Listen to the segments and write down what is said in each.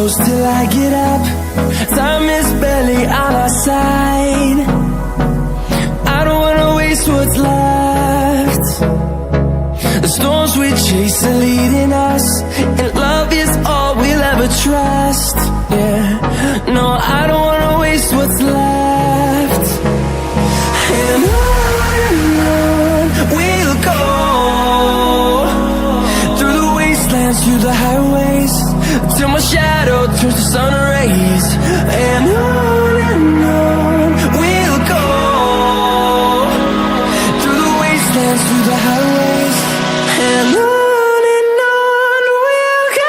close till I get up. Time is barely on our side. I don't wanna waste what's left. The storms we chase are leading us, and love is all we'll ever trust. Yeah, no, I don't wanna waste what's left. And on we'll go, through the wastelands, through the highways, till my shadow turns to sun rays. And on we'll go, through the wastelands, through the highways, and on we'll go.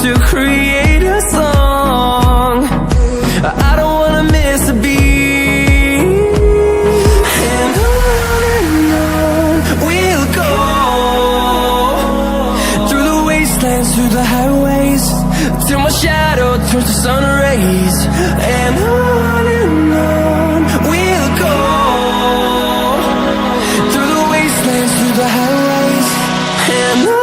To create a song, I don't wanna miss a beat. And on we'll go, through the wastelands, through the highways, till my shadow turns to sun rays. And on we'll go, through the wastelands, through the highways, and on.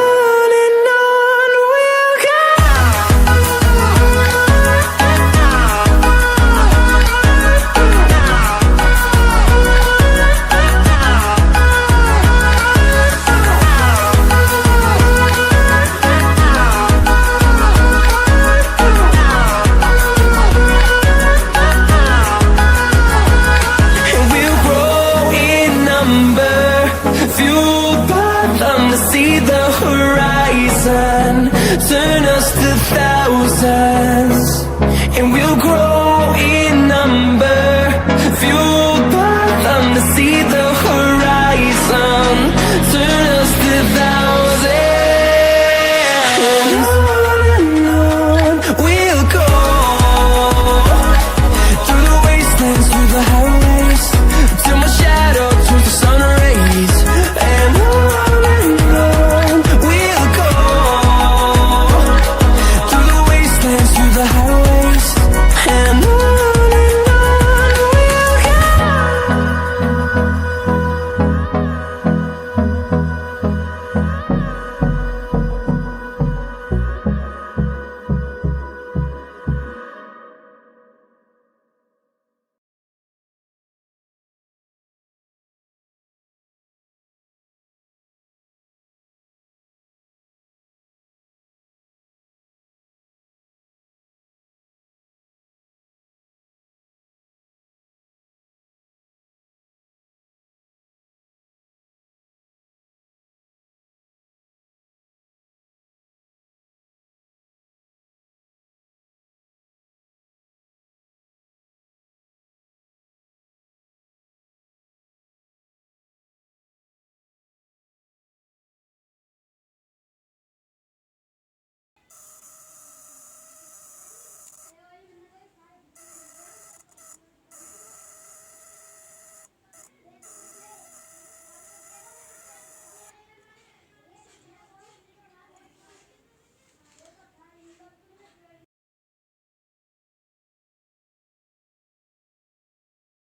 Fueled by them to see the horizon, turn us to thousands.